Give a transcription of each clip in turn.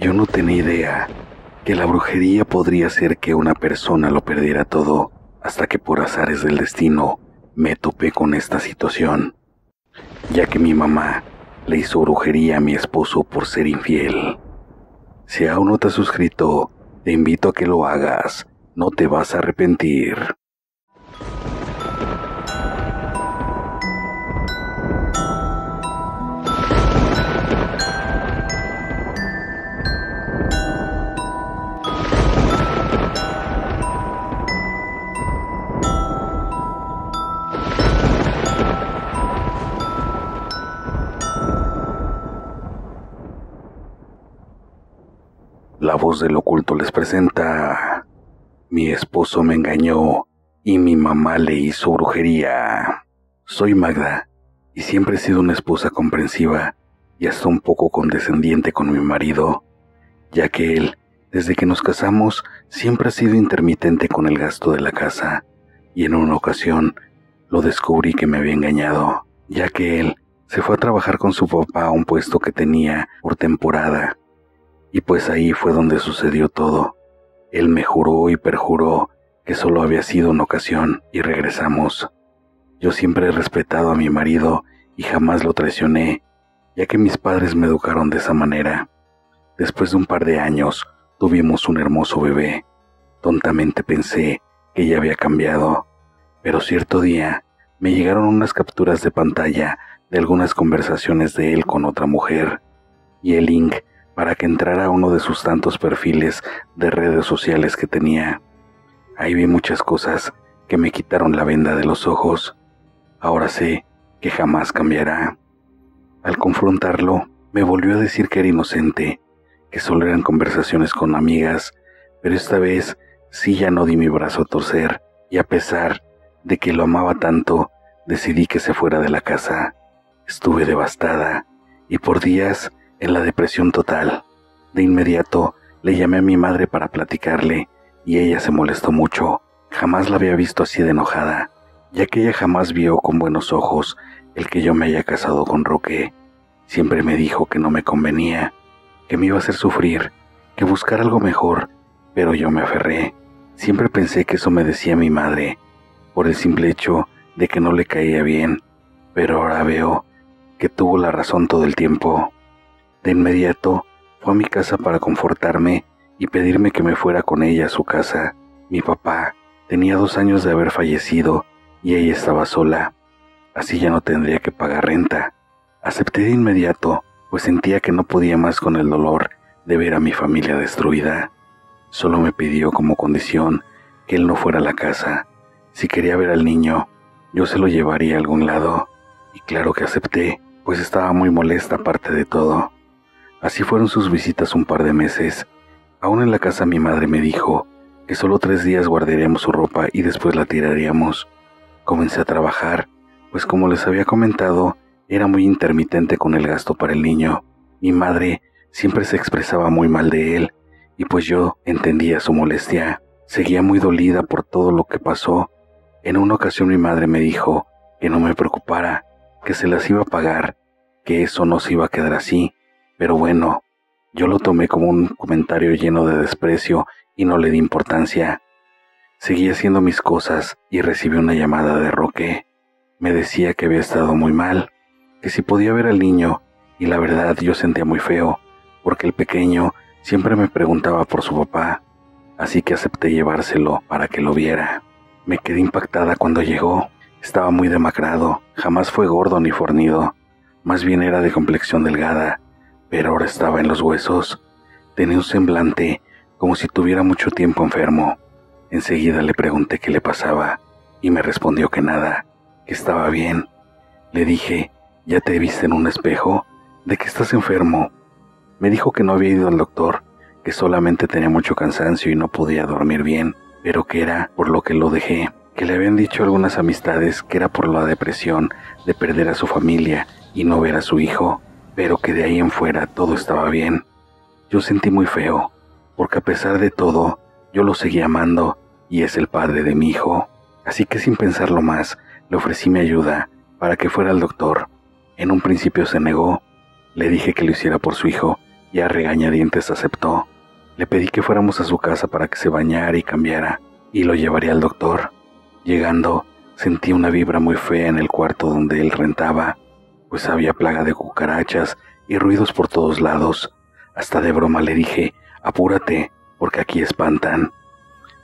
Yo no tenía idea que la brujería podría hacer que una persona lo perdiera todo, hasta que por azares del destino me topé con esta situación, ya que mi mamá le hizo brujería a mi esposo por ser infiel. Si aún no te has suscrito, te invito a que lo hagas, no te vas a arrepentir. La voz del oculto les presenta: mi esposo me engañó y mi mamá le hizo brujería. Soy Magda y siempre he sido una esposa comprensiva y hasta un poco condescendiente con mi marido, ya que él, desde que nos casamos, siempre ha sido intermitente con el gasto de la casa, y en una ocasión lo descubrí que me había engañado, ya que él se fue a trabajar con su papá a un puesto que tenía por temporada. Y pues ahí fue donde sucedió todo. Él me juró y perjuró que solo había sido una ocasión y regresamos. Yo siempre he respetado a mi marido y jamás lo traicioné, ya que mis padres me educaron de esa manera. Después de un par de años, tuvimos un hermoso bebé. Tontamente pensé que ya había cambiado, pero cierto día me llegaron unas capturas de pantalla de algunas conversaciones de él con otra mujer, y el link para que entrara a uno de sus tantos perfiles de redes sociales que tenía. Ahí vi muchas cosas que me quitaron la venda de los ojos. Ahora sé que jamás cambiará. Al confrontarlo, me volvió a decir que era inocente, que solo eran conversaciones con amigas, pero esta vez sí ya no di mi brazo a torcer, y a pesar de que lo amaba tanto, decidí que se fuera de la casa. Estuve devastada, y por días en la depresión total. De inmediato le llamé a mi madre para platicarle y ella se molestó mucho. Jamás la había visto así de enojada, ya que ella jamás vio con buenos ojos el que yo me haya casado con Roque. Siempre me dijo que no me convenía, que me iba a hacer sufrir, que buscara algo mejor, pero yo me aferré. Siempre pensé que eso me decía mi madre, por el simple hecho de que no le caía bien, pero ahora veo que tuvo la razón todo el tiempo. De inmediato fue a mi casa para confortarme y pedirme que me fuera con ella a su casa. Mi papá tenía 2 años de haber fallecido y ella estaba sola, así ya no tendría que pagar renta. Acepté de inmediato, pues sentía que no podía más con el dolor de ver a mi familia destruida. Solo me pidió como condición que él no fuera a la casa. Si quería ver al niño, yo se lo llevaría a algún lado, y claro que acepté, pues estaba muy molesta aparte de todo. Así fueron sus visitas un par de meses. Aún en la casa mi madre me dijo que solo 3 días guardaríamos su ropa y después la tiraríamos. Comencé a trabajar, pues como les había comentado, era muy intermitente con el gasto para el niño. Mi madre siempre se expresaba muy mal de él, y pues yo entendía su molestia. Seguía muy dolida por todo lo que pasó. En una ocasión mi madre me dijo que no me preocupara, que se las iba a pagar, que eso no se iba a quedar así. Pero bueno, yo lo tomé como un comentario lleno de desprecio y no le di importancia. Seguí haciendo mis cosas y recibí una llamada de Roque. Me decía que había estado muy mal, que si podía ver al niño, y la verdad yo sentía muy feo, porque el pequeño siempre me preguntaba por su papá, así que acepté llevárselo para que lo viera. Me quedé impactada cuando llegó. Estaba muy demacrado, jamás fue gordo ni fornido, más bien era de complexión delgada, pero ahora estaba en los huesos. Tenía un semblante como si tuviera mucho tiempo enfermo. Enseguida le pregunté qué le pasaba y me respondió que nada, que estaba bien. Le dije: ¿ya te viste en un espejo? ¿De qué estás enfermo? Me dijo que no había ido al doctor, que solamente tenía mucho cansancio y no podía dormir bien, pero que era por lo que lo dejé, que le habían dicho algunas amistades que era por la depresión de perder a su familia y no ver a su hijo, pero que de ahí en fuera todo estaba bien. Yo sentí muy feo, porque a pesar de todo, yo lo seguía amando y es el padre de mi hijo. Así que sin pensarlo más, le ofrecí mi ayuda para que fuera al doctor. En un principio se negó. Le dije que lo hiciera por su hijo, y a regañadientes aceptó. Le pedí que fuéramos a su casa para que se bañara y cambiara, y lo llevaría al doctor. Llegando, sentí una vibra muy fea en el cuarto donde él rentaba, pues había plaga de cucarachas y ruidos por todos lados. Hasta de broma le dije: apúrate, porque aquí espantan.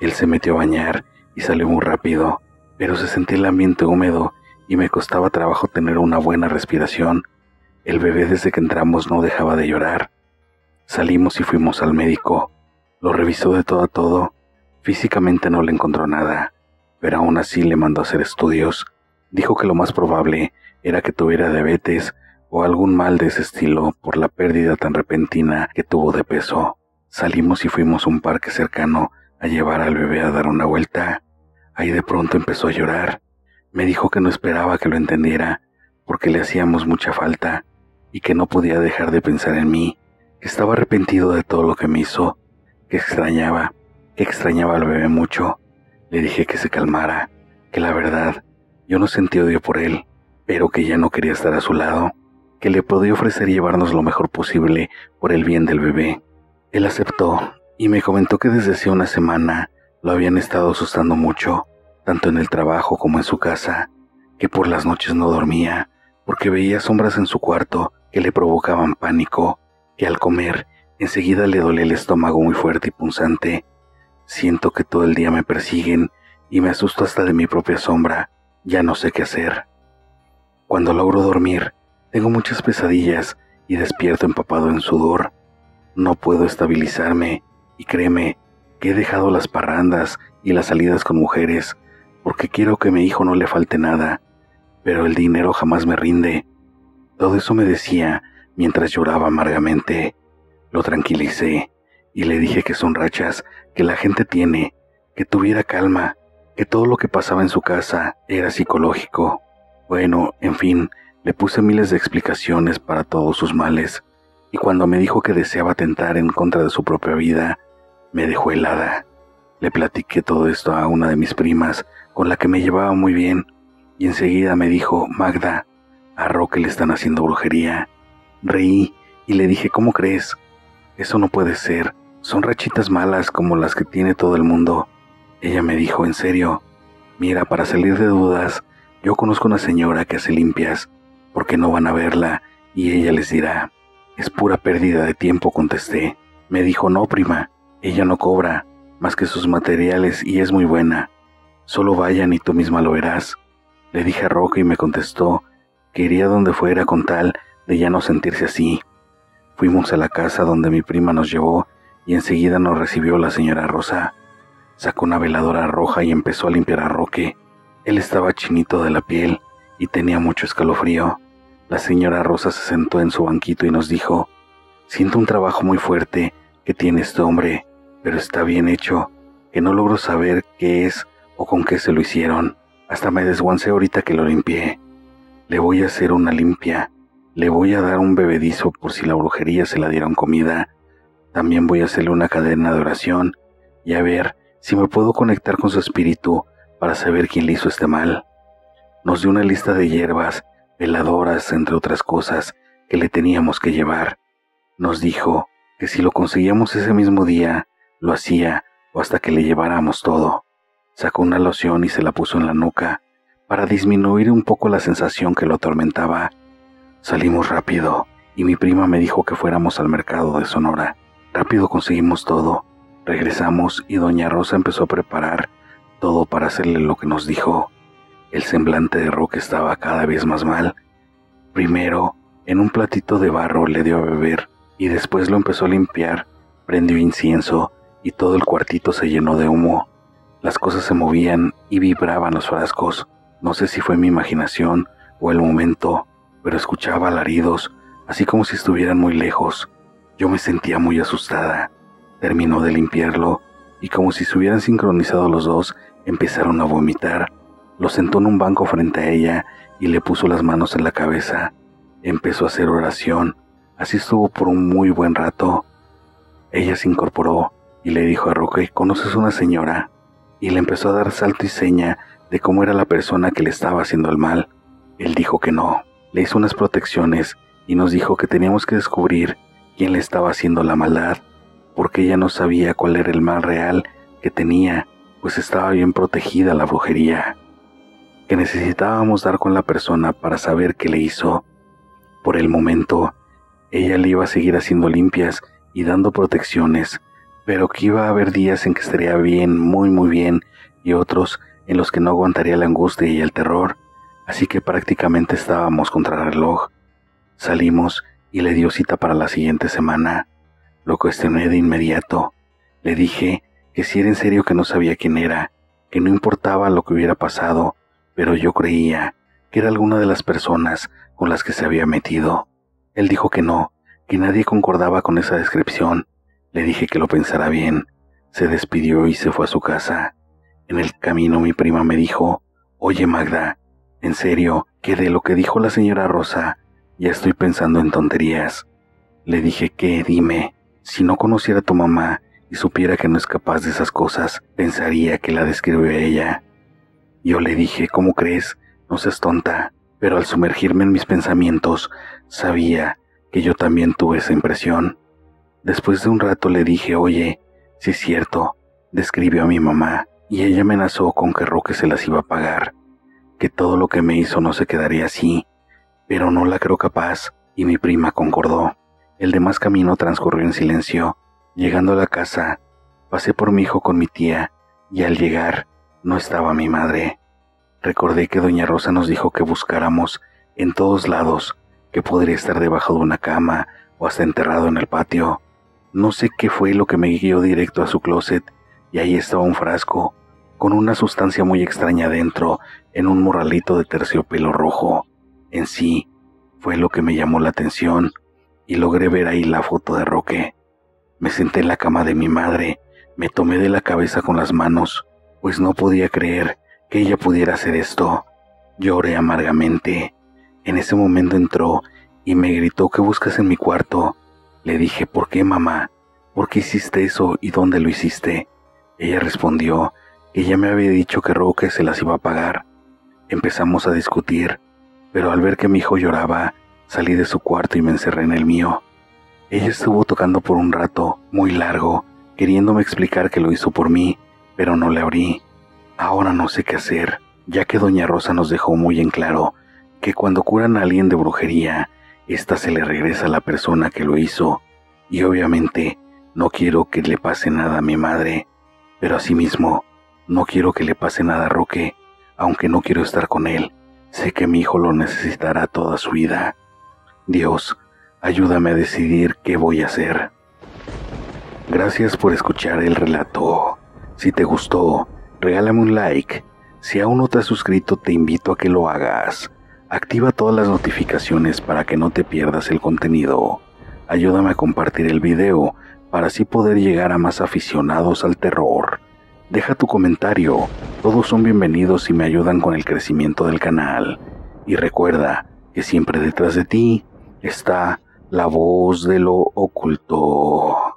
Él se metió a bañar y salió muy rápido, pero se sentía el ambiente húmedo y me costaba trabajo tener una buena respiración. El bebé desde que entramos no dejaba de llorar. Salimos y fuimos al médico. Lo revisó de todo a todo. Físicamente no le encontró nada, pero aún así le mandó a hacer estudios. Dijo que lo más probable era que tuviera diabetes o algún mal de ese estilo por la pérdida tan repentina que tuvo de peso. Salimos y fuimos a un parque cercano a llevar al bebé a dar una vuelta. Ahí de pronto empezó a llorar. Me dijo que no esperaba que lo entendiera, porque le hacíamos mucha falta y que no podía dejar de pensar en mí, que estaba arrepentido de todo lo que me hizo, que extrañaba al bebé mucho. Le dije que se calmara, que la verdad, yo no sentí odio por él, pero que ya no quería estar a su lado, que le podía ofrecer llevarnos lo mejor posible por el bien del bebé. Él aceptó y me comentó que desde hacía una semana lo habían estado asustando mucho, tanto en el trabajo como en su casa, que por las noches no dormía, porque veía sombras en su cuarto que le provocaban pánico, que al comer enseguida le dolía el estómago muy fuerte y punzante. Siento que todo el día me persiguen y me asusto hasta de mi propia sombra, ya no sé qué hacer. Cuando logro dormir, tengo muchas pesadillas y despierto empapado en sudor. No puedo estabilizarme y créeme que he dejado las parrandas y las salidas con mujeres porque quiero que a mi hijo no le falte nada, pero el dinero jamás me rinde. Todo eso me decía mientras lloraba amargamente. Lo tranquilicé y le dije que son rachas que la gente tiene, que tuviera calma, que todo lo que pasaba en su casa era psicológico. Bueno, en fin, le puse miles de explicaciones para todos sus males, y cuando me dijo que deseaba atentar en contra de su propia vida, me dejó helada. Le platiqué todo esto a una de mis primas, con la que me llevaba muy bien, y enseguida me dijo: Magda, a Roque le están haciendo brujería. Reí y le dije: ¿cómo crees? Eso no puede ser, son rachitas malas como las que tiene todo el mundo. Ella me dijo: ¿en serio? Mira, para salir de dudas, yo conozco una señora que hace limpias, porque no van a verla y ella les dirá. Es pura pérdida de tiempo, contesté. Me dijo: no, prima, ella no cobra más que sus materiales y es muy buena. Solo vayan y tú misma lo verás. Le dije a Roque y me contestó que iría donde fuera con tal de ya no sentirse así. Fuimos a la casa donde mi prima nos llevó y enseguida nos recibió la señora Rosa. Sacó una veladora roja y empezó a limpiar a Roque. Él estaba chinito de la piel y tenía mucho escalofrío. La señora Rosa se sentó en su banquito y nos dijo: siento un trabajo muy fuerte que tiene este hombre, pero está bien hecho, que no logro saber qué es o con qué se lo hicieron. Hasta me desguancé ahorita que lo limpié. Le voy a hacer una limpia. Le voy a dar un bebedizo por si la brujería se la dieron comida. También voy a hacerle una cadena de oración y a ver si me puedo conectar con su espíritu para saber quién le hizo este mal. Nos dio una lista de hierbas, veladoras, entre otras cosas que le teníamos que llevar. Nos dijo que si lo conseguíamos ese mismo día, lo hacía o hasta que le lleváramos todo. Sacó una loción y se la puso en la nuca para disminuir un poco la sensación que lo atormentaba. Salimos rápido y mi prima me dijo que fuéramos al mercado de Sonora. Rápido conseguimos todo. Regresamos y doña Rosa empezó a preparar todo para hacerle lo que nos dijo. El semblante de Roque estaba cada vez más mal. Primero, en un platito de barro le dio a beber y después lo empezó a limpiar. Prendió incienso y todo el cuartito se llenó de humo. Las cosas se movían y vibraban los frascos. No sé si fue mi imaginación o el momento, pero escuchaba alaridos, así como si estuvieran muy lejos. Yo me sentía muy asustada. Terminó de limpiarlo y como si se hubieran sincronizado los dos, empezaron a vomitar. Lo sentó en un banco frente a ella y le puso las manos en la cabeza. Empezó a hacer oración. Así estuvo por un muy buen rato. Ella se incorporó y le dijo a Roque: ¿conoces una señora? Y le empezó a dar salto y seña de cómo era la persona que le estaba haciendo el mal. Él dijo que no. Le hizo unas protecciones y nos dijo que teníamos que descubrir quién le estaba haciendo la maldad, porque ella no sabía cuál era el mal real que tenía, pues estaba bien protegida la brujería, que necesitábamos dar con la persona para saber qué le hizo. Por el momento, ella le iba a seguir haciendo limpias y dando protecciones, pero que iba a haber días en que estaría bien, muy bien, y otros en los que no aguantaría la angustia y el terror, así que prácticamente estábamos contra el reloj. Salimos y le dio cita para la siguiente semana. Lo cuestioné de inmediato. Le dije que si era en serio que no sabía quién era, que no importaba lo que hubiera pasado, pero yo creía que era alguna de las personas con las que se había metido. Él dijo que no, que nadie concordaba con esa descripción. Le dije que lo pensara bien. Se despidió y se fue a su casa. En el camino mi prima me dijo: «Oye Magda, en serio, que de lo que dijo la señora Rosa, ya estoy pensando en tonterías». Le dije que, dime, si no conociera a tu mamá y supiera que no es capaz de esas cosas, pensaría que la describió ella. Yo le dije: «¿Cómo crees? No seas tonta». Pero al sumergirme en mis pensamientos, sabía que yo también tuve esa impresión. Después de un rato le dije: «Oye, si es cierto, describió a mi mamá y ella amenazó con que Roque se las iba a pagar, que todo lo que me hizo no se quedaría así, pero no la creo capaz», y mi prima concordó. El demás camino transcurrió en silencio. Llegando a la casa, pasé por mi hijo con mi tía y al llegar no estaba mi madre. Recordé que doña Rosa nos dijo que buscáramos en todos lados, que podría estar debajo de una cama o hasta enterrado en el patio. No sé qué fue lo que me guió directo a su closet, y ahí estaba un frasco con una sustancia muy extraña dentro, en un morralito de terciopelo rojo. En sí, fue lo que me llamó la atención, y logré ver ahí la foto de Roque. Me senté en la cama de mi madre, me tomé de la cabeza con las manos, pues no podía creer que ella pudiera hacer esto. Lloré amargamente. En ese momento entró y me gritó: «¿Qué buscas en mi cuarto?». Le dije: «¿Por qué, mamá? ¿Por qué hiciste eso y dónde lo hiciste?». Ella respondió que ya me había dicho que Roque se las iba a pagar. Empezamos a discutir, pero al ver que mi hijo lloraba, salí de su cuarto y me encerré en el mío. Ella estuvo tocando por un rato, muy largo, queriéndome explicar que lo hizo por mí, pero no le abrí. Ahora no sé qué hacer, ya que doña Rosa nos dejó muy en claro que cuando curan a alguien de brujería, esta se le regresa a la persona que lo hizo, y obviamente no quiero que le pase nada a mi madre, pero asimismo no quiero que le pase nada a Roque, aunque no quiero estar con él. Sé que mi hijo lo necesitará toda su vida. Dios, ayúdame a decidir qué voy a hacer. Gracias por escuchar el relato. Si te gustó, regálame un like. Si aún no te has suscrito, te invito a que lo hagas. Activa todas las notificaciones para que no te pierdas el contenido. Ayúdame a compartir el video para así poder llegar a más aficionados al terror. Deja tu comentario, todos son bienvenidos y me ayudan con el crecimiento del canal. Y recuerda que siempre detrás de ti está la voz de lo oculto.